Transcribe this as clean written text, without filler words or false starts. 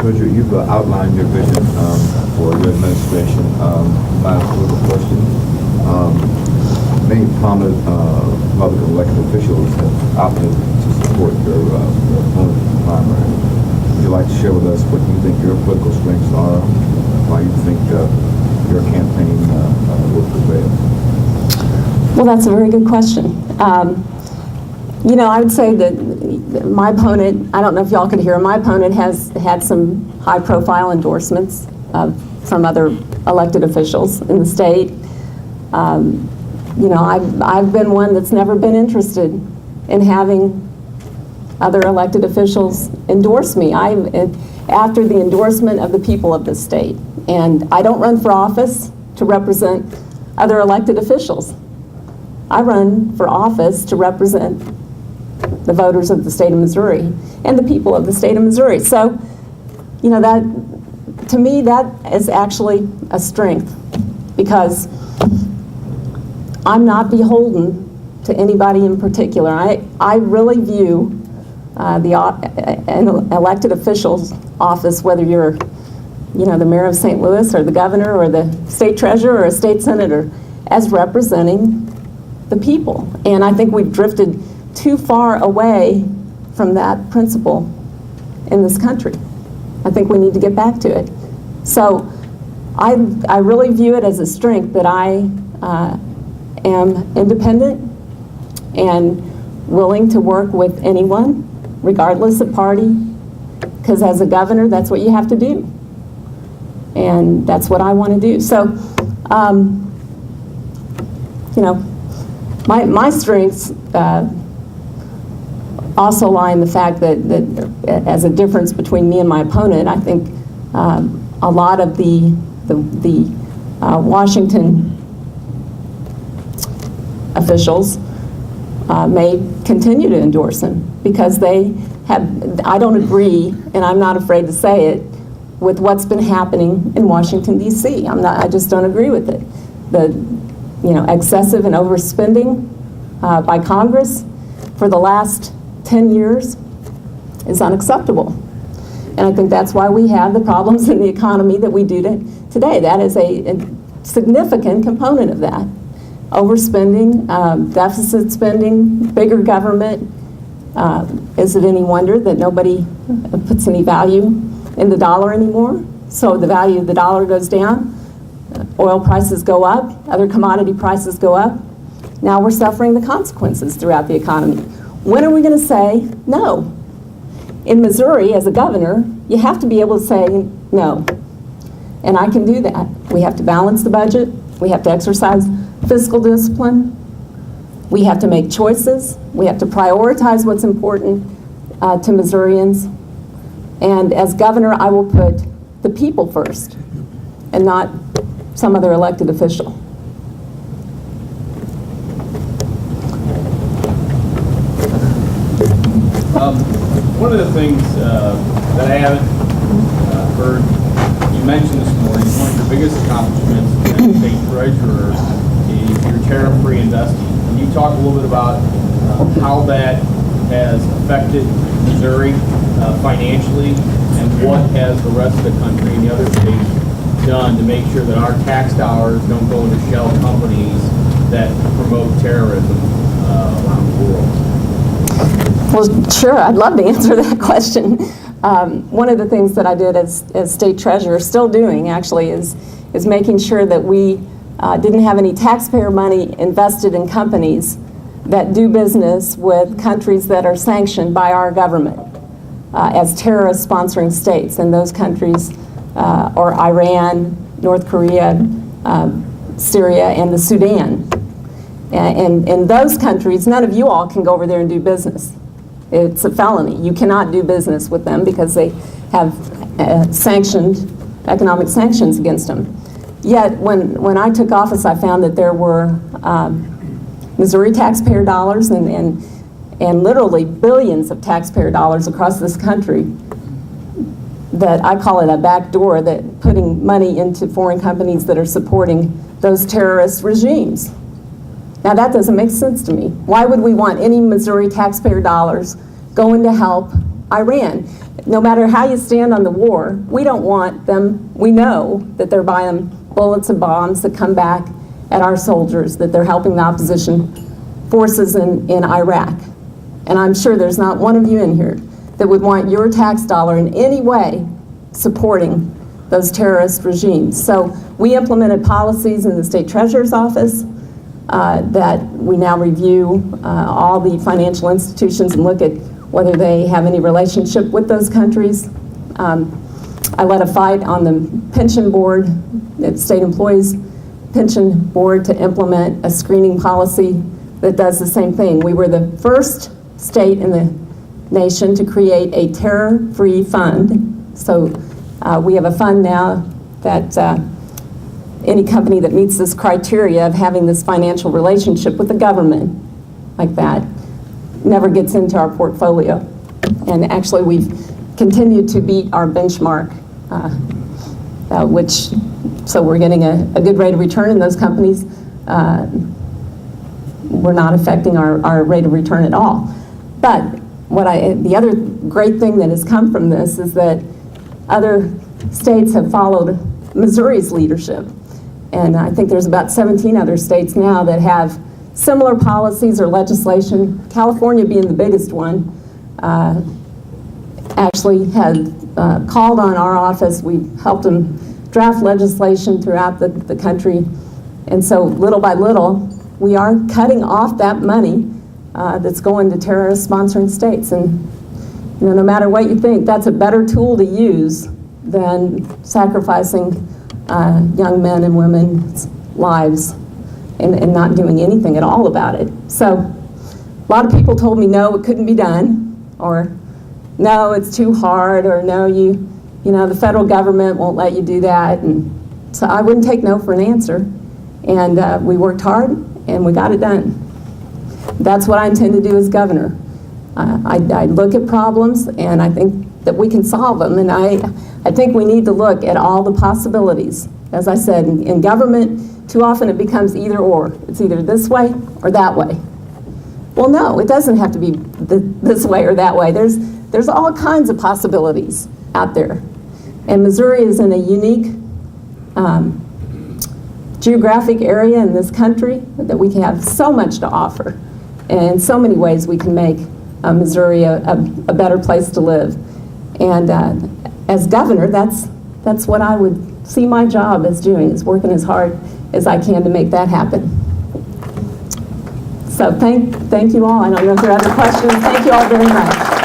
Treasurer, you've outlined your vision for your administration. My little question. Many prominent Republican elected officials have opted to support your opponent in the primary. Would you like to share with us what you think your political strengths are, why you think your campaign will prevail? Well, that's a very good question. You know, I would say that my opponent, I don't know if y'all could hear, my opponent has had some high-profile endorsements from other elected officials in the state. You know, I've been one that's never been interested in having other elected officials endorse me. I'm after the endorsement of the people of the state. And I don't run for office to represent other elected officials. I run for office to represent the voters of the state of Missouri and the people of the state of Missouri. So, you know, that, to me, that is actually a strength, because I'm not beholden to anybody in particular. I really view an elected official's office, whether you're, you know, the mayor of St. Louis or the governor or the state treasurer or a state senator, as representing the people. And I think we've drifted too far away from that principle in this country. I think we need to get back to it. So I really view it as a strength that I am independent and willing to work with anyone, regardless of party, because as a governor, that's what you have to do. And that's what I want to do. So, you know, my strengths also lie in the fact that as a difference between me and my opponent, I think a lot of the Washington officials may continue to endorse him because they have, I don't agree, and I'm not afraid to say it, with what's been happening in Washington, D.C. I just don't agree with it. The, you know, excessive and overspending by Congress for the last 10 years is unacceptable. And I think that's why we have the problems in the economy that we do today. That is a significant component of that. Overspending, deficit spending, bigger government. Is it any wonder that nobody puts any value in the dollar anymore? So the value of the dollar goes down, oil prices go up, other commodity prices go up. Now we're suffering the consequences throughout the economy. When are we going to say no? In Missouri, as a governor, you have to be able to say no. And I can do that. We have to balance the budget. We have to exercise fiscal discipline. We have to make choices. We have to prioritize what's important to Missourians. And as governor, I will put the people first and not some other elected official. One of the things that I haven't heard you mention this morning, one of your biggest accomplishments as state treasurer is your tariff-free investing. Can you talk a little bit about how that has affected Missouri financially, and what has the rest of the country and the other states done to make sure that our tax dollars don't go into shell companies that promote terrorism around the world? Well, sure, I'd love to answer that question. One of the things that I did as state treasurer, still doing actually, is making sure that we didn't have any taxpayer money invested in companies that do business with countries that are sanctioned by our government as terrorist sponsoring states. And those countries are Iran, North Korea, Syria, and the Sudan. And in those countries, none of you all can go over there and do business. It's a felony. You cannot do business with them because they have economic sanctions against them. Yet, when I took office, I found that there were Missouri taxpayer dollars and literally billions of taxpayer dollars across this country that I call it a back door, that putting money into foreign companies that are supporting those terrorist regimes. Now that doesn't make sense to me. Why would we want any Missouri taxpayer dollars going to help Iran? no matter how you stand on the war, we don't want them, we know that they're buying bullets and bombs that come back at our soldiers, that they're helping the opposition forces in Iraq. And I'm sure there's not one of you in here that would want your tax dollar in any way supporting those terrorist regimes. So we implemented policies in the state treasurer's office that we now review all the financial institutions and look at whether they have any relationship with those countries. I led a fight on the pension board, the state employees pension board, to implement a screening policy that does the same thing. We were the first state in the nation to create a terror-free fund. So we have a fund now that any company that meets this criteria of having this financial relationship with the government like that never gets into our portfolio. And actually we've continued to beat our benchmark, so we're getting a good rate of return in those companies. We're not affecting our rate of return at all. But the other great thing that has come from this is that other states have followed Missouri's leadership. And I think there's about 17 other states now that have similar policies or legislation. California being the biggest one, actually had called on our office. We helped them draft legislation throughout the country. And so little by little, we are cutting off that money that's going to terrorist sponsoring states. And no matter what you think, that's a better tool to use than sacrificing young men and women's lives and not doing anything at all about it. So a lot of people told me, no, it couldn't be done, or no, it's too hard, or no, the federal government won't let you do that. And so I wouldn't take no for an answer. And we worked hard and we got it done. That's what I intend to do as governor. I look at problems and I think that we can solve them. And I think we need to look at all the possibilities. As I said, in government, too often it becomes either or. It's either this way or that way. Well, no, it doesn't have to be this way or that way. There's all kinds of possibilities out there. And Missouri is in a unique geographic area in this country that we can have so much to offer. And in so many ways we can make Missouri a better place to live. And as governor, that's what I would see my job as doing, is working as hard as I can to make that happen. So thank you all. I don't know if there are other questions. Thank you all very much.